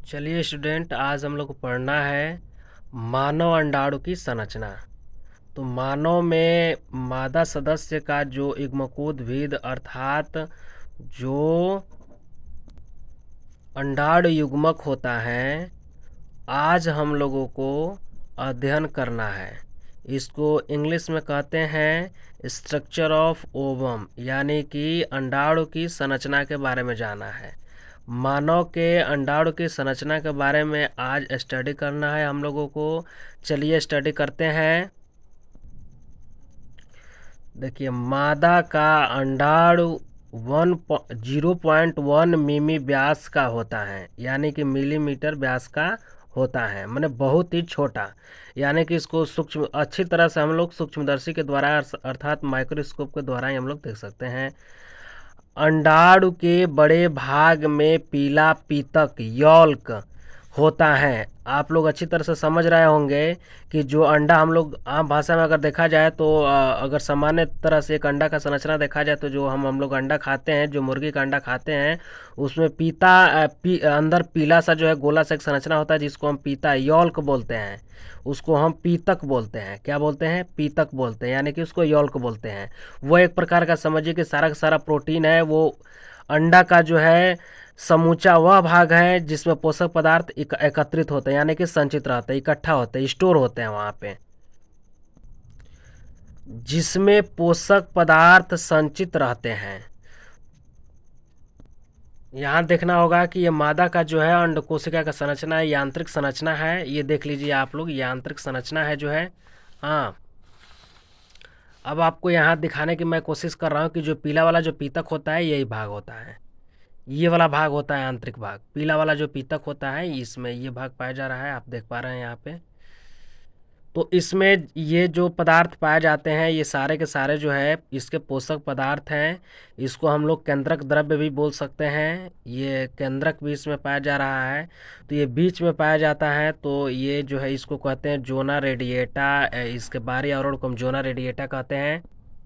चलिए स्टूडेंट, आज हम लोग को पढ़ना है मानव अंडाणु की संरचना। तो मानव में मादा सदस्य का जो युग्मकोद्भिद अर्थात जो अंडाणु युग्मक होता है, आज हम लोगों को अध्ययन करना है। इसको इंग्लिश में कहते हैं स्ट्रक्चर ऑफ ओवम, यानी कि अंडाणु की संरचना के बारे में जाना है। मानव के अंडाणु की संरचना के बारे में आज स्टडी करना है हम लोगों को। चलिए स्टडी करते हैं। देखिए, मादा का अंडाणु 0.1 मिमी व्यास का होता है, यानी कि मिलीमीटर व्यास का होता है, माने बहुत ही छोटा। यानी कि इसको सूक्ष्म अच्छी तरह से हम लोग सूक्ष्मदर्शी के द्वारा अर्थात माइक्रोस्कोप के द्वारा ही हम लोग देख सकते हैं। अंडाणु के बड़े भाग में पीला पीतक यॉल्क होता है। आप लोग अच्छी तरह से समझ रहे होंगे कि जो अंडा हम लोग आम भाषा में अगर देखा जाए तो अगर सामान्य तरह से एक अंडा का संरचना देखा जाए तो जो हम लोग अंडा खाते हैं, जो मुर्गी का अंडा खाते हैं, उसमें अंदर पीला सा जो है गोला सा एक संरचना होता है, जिसको हम पीता यॉल्क बोलते हैं। उसको हम पीतक बोलते हैं। क्या बोलते हैं? पीतक बोलते हैं, यानी कि उसको यॉल्क बोलते हैं। वो एक प्रकार का समझिए कि सारा का सारा प्रोटीन है, वो अंडा का जो है समूचा वह भाग है जिसमें पोषक पदार्थ एकत्रित होते हैं, यानी कि संचित रहते हैं, इकट्ठा होते हैं, स्टोर होते हैं वहाँ पे। जिसमें पोषक पदार्थ संचित रहते हैं। यहाँ देखना होगा कि ये मादा का जो है अंड कोशिका का संरचना है, यांत्रिक संरचना है। ये देख लीजिए आप लोग, यांत्रिक संरचना है जो है। हाँ, अब आपको यहाँ दिखाने की मैं कोशिश कर रहा हूँ कि जो पीला वाला जो पीतक होता है, यही भाग होता है। ये वाला भाग होता है आंतरिक भाग। पीला वाला जो पीतक होता है, इसमें ये भाग पाया जा रहा है, आप देख पा रहे हैं यहाँ पे। तो इसमें ये जो पदार्थ पाए जाते हैं, ये सारे के सारे जो है इसके पोषक पदार्थ हैं। इसको हम लोग केंद्रक द्रव्य भी बोल सकते हैं। ये केंद्रक भी इसमें पाया जा रहा है। तो ये बीच में पाया जाता है, तो ये जो है इसको कहते हैं जोना रेडिएटा। इसके बाहरी आवरण को हम जोना रेडिएटा कहते हैं।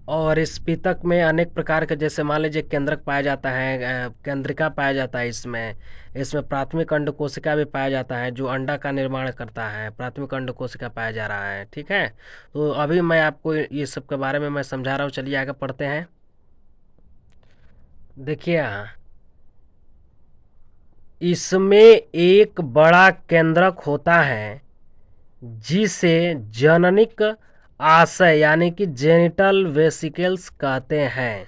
और इस पितक में अनेक प्रकार के, जैसे मान लीजिए केंद्रक पाया जाता है, केंद्रिका पाया जाता है इसमें। इसमें प्राथमिक अंड कोशिका भी पाया जाता है जो अंडा का निर्माण करता है। प्राथमिक अंड कोशिका पाया जा रहा है, ठीक है। तो अभी मैं आपको ये सब के बारे में मैं समझा रहा हूँ। चलिए आगे पढ़ते हैं। देखिए यहाँ इसमें एक बड़ा केंद्रक होता है जिसे जननिक आशय यानी कि जेनिटल वेसिकल्स कहते हैं।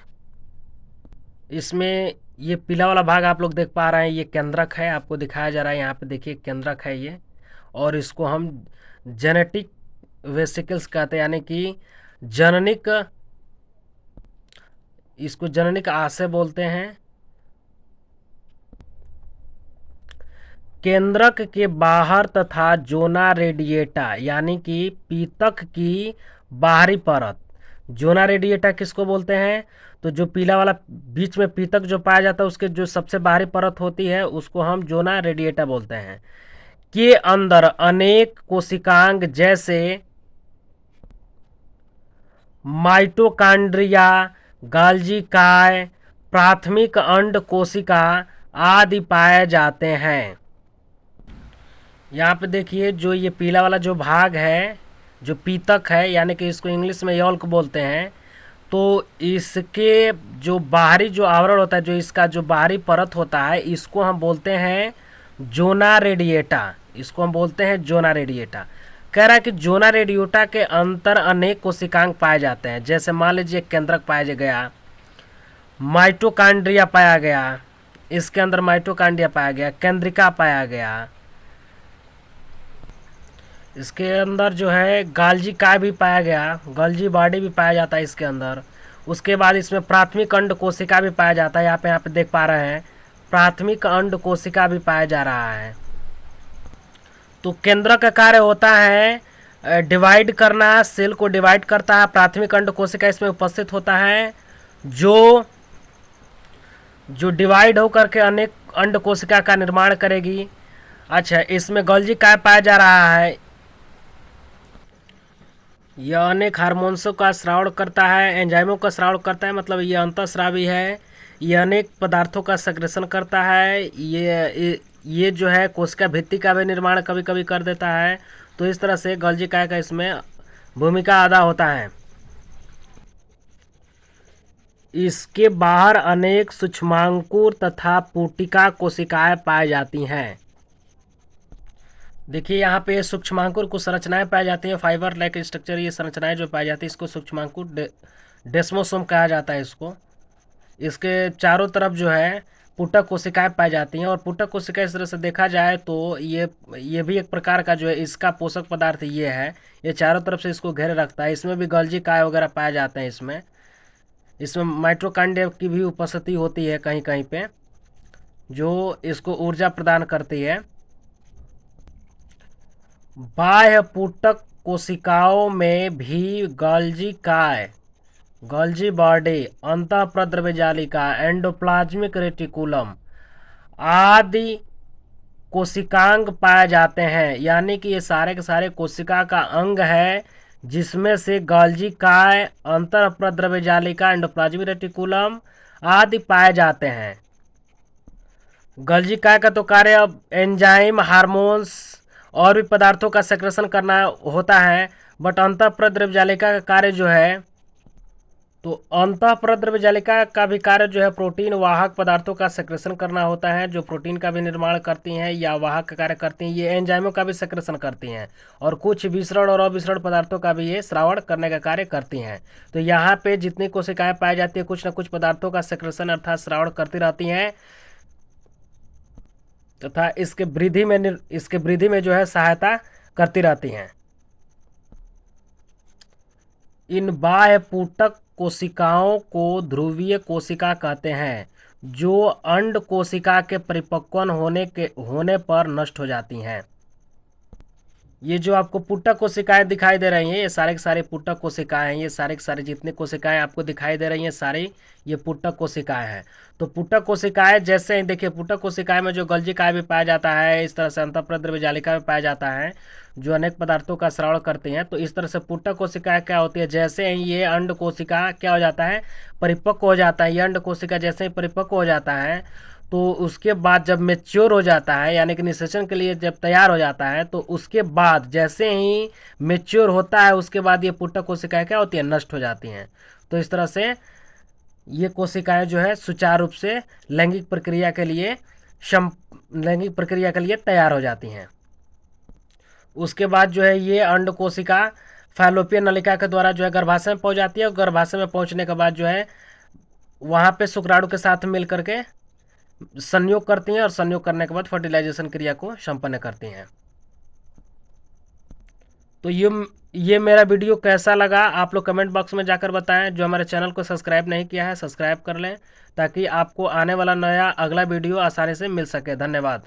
इसमें ये पीला वाला भाग आप लोग देख पा रहे हैं, ये केंद्रक है, आपको दिखाया जा रहा है यहाँ पे। देखिए केंद्रक है ये, और इसको हम जेनेटिक वेसिकल्स कहते हैं, यानी कि जननिक, इसको जननिक आशय बोलते हैं। केंद्रक के बाहर तथा जोना रेडिएटा यानी कि पीतक की बाहरी परत, जोना रेडिएटा किसको बोलते हैं? तो जो पीला वाला बीच में पीतक जो पाया जाता है, उसके जो सबसे बाहरी परत होती है, उसको हम जोना रेडिएटा बोलते हैं। के अंदर अनेक कोशिकांग जैसे माइटोकांड्रिया, गाल्जी काय, प्राथमिक अंड कोशिका आदि पाए जाते हैं। यहाँ पे देखिए, जो ये पीला वाला जो भाग है, जो पीतक है, यानी कि इसको इंग्लिश में यॉल्क बोलते हैं। तो इसके जो बाहरी जो आवरण होता है, जो इसका जो बाहरी परत होता है, इसको हम बोलते हैं जोना रेडिएटा। इसको हम बोलते हैं जोना रेडिएटा। कह रहा है कि जोना रेडिएटा के अंतर अनेक कोशिकांग पाए जाते हैं। जैसे मान लीजिए केंद्रक पाया गया, माइटोकांड्रिया पाया गया, इसके अंदर माइटोकांड्रिया पाया गया, केंद्रिका पाया गया, इसके अंदर जो है गाल्जी काय भी पाया गया, गाल्जी बॉडी भी पाया जाता है इसके अंदर। उसके बाद इसमें प्राथमिक अंड कोशिका भी पाया जाता है। यहाँ पे देख पा रहे हैं, प्राथमिक अंड कोशिका भी पाया जा रहा है। तो केंद्र का कार्य होता है डिवाइड करना, सेल को डिवाइड करता है। प्राथमिक अंड कोशिका इसमें उपस्थित होता है, जो डिवाइड होकर के अनेक अंड कोशिका का निर्माण करेगी। अच्छा, इसमें गोल्जी काय पाया जा रहा है, यह अनेक हार्मोन्सों का स्राव करता है, एंजाइमों का स्राव करता है, मतलब ये अंतःस्रावी है। ये अनेक पदार्थों का सेक्रेशन करता है। ये जो है कोशिका भित्ति का भी निर्माण कभी कभी कर देता है। तो इस तरह से गोल्जी काय का इसमें भूमिका अदा होता है। इसके बाहर अनेक सूक्ष्मांकुर तथा पुटिका कोशिकाएं पाई जाती हैं। देखिए यहाँ पे सूक्ष्मांकुर कुछ संरचनाएं पाई जाती हैं, फाइबर लाइक स्ट्रक्चर, ये संरचनाएं जो पाई जाती है इसको सूक्ष्मांकुर डेस्मोसोम कहा जाता है इसको। इसके चारों तरफ जो है पुटक कोशिकाएं पाई जाती हैं, और पुटक कोशिकाएं इस तरह से देखा जाए तो ये भी एक प्रकार का जो है इसका पोषक पदार्थ ये है। ये चारों तरफ से इसको घेरे रखता है। इसमें भी गोल्जी काय वगैरह पाए जाते हैं। इसमें माइटोकॉन्ड्रिया की भी उपस्थिति होती है कहीं कहीं पे, जो इसको ऊर्जा प्रदान करती है। बाह्य पुटक कोशिकाओं में भी गोल्जी बॉडी, अंतःप्रद्रव्य जालिका, एंडोप्लाज्मिक रेटिकुलम आदि कोशिकांग पाए जाते हैं। यानी कि ये सारे के सारे कोशिका का अंग है, जिसमें से गोल्जी काय, अंतःप्रद्रव्य जालिका, एंडोप्लाज्मिक रेटिकुलम आदि पाए जाते हैं। गोल्जी काय का तो कार्य अब एंजाइम, हार्मोन्स और भी पदार्थों का सेक्रेशन करना होता है। बट अंतःप्रद्रव्य जालिका का कार्य जो है, तो अंतःप्रद्रव्य जालिका का भी कार्य जो है प्रोटीन वाहक पदार्थों का सेक्रेशन करना होता है, जो प्रोटीन का भी निर्माण करती हैं या वाहक का कार्य करती हैं। ये एंजाइमों का भी सेक्रेशन करती हैं, और कुछ विसरण और अविसरण पदार्थों का भी ये श्रावण करने का कार्य करती हैं। तो यहाँ पे जितनी कोशिकाएं पाई जाती है कुछ न कुछ पदार्थों का सेक्रेशन अर्थात श्रावण करती रहती हैं, तथा इसके वृद्धि में जो है सहायता करती रहती हैं। इन बाह्य पुटक कोशिकाओं को ध्रुवीय कोशिका कहते हैं, जो अंड कोशिका के परिपक्वन होने पर नष्ट हो जाती हैं। ये जो आपको पुटक कोशिकाएं दिखाई दे रही हैं, ये सारे के सारे पुटक कोशिकाएं हैं। ये सारे के सारे जितने कोशिकाएं आपको दिखाई दे रही हैं सारी ये पुटक कोशिकाएं हैं। तो पुटक कोशिकाएं जैसे ही देखिए, पुटक कोशिकाएं में जो गोल्जी काय भी पाया जाता है, इस तरह से अंतःप्रद्रव्य जालिका भी पाया जाता है, जो अनेक पदार्थों का श्रावण करते हैं। तो इस तरह से पुटक कोशिकाएं क्या होती है, जैसे ही ये अंड कोशिका क्या हो जाता है, परिपक्व हो जाता है। ये अंड कोशिका जैसे ही परिपक्व हो जाता है, तो उसके बाद जब मेच्योर हो जाता है, यानी कि निषेचन के लिए जब तैयार हो जाता है, तो उसके बाद जैसे ही मेच्योर होता है उसके बाद ये पुटक कोशिकाएं क्या होती है, नष्ट हो जाती हैं। तो इस तरह से ये कोशिकाएं जो है सुचारू रूप से लैंगिक प्रक्रिया के लिए तैयार हो जाती हैं। उसके बाद जो है ये अंड कोशिका फैलोपियन नलिका के द्वारा जो है गर्भाशय में पहुंच जाती है, और गर्भाशय में पहुंचने के बाद जो है वहाँ पे शुक्राणु के साथ मिल करके संयोग करती हैं, और संयोग करने के बाद फर्टिलाइजेशन क्रिया को संपन्न करती हैं। तो ये मेरा वीडियो कैसा लगा आप लोग कमेंट बॉक्स में जाकर बताएं। जो हमारे चैनल को सब्सक्राइब नहीं किया है सब्सक्राइब कर लें, ताकि आपको आने वाला नया अगला वीडियो आसानी से मिल सके। धन्यवाद।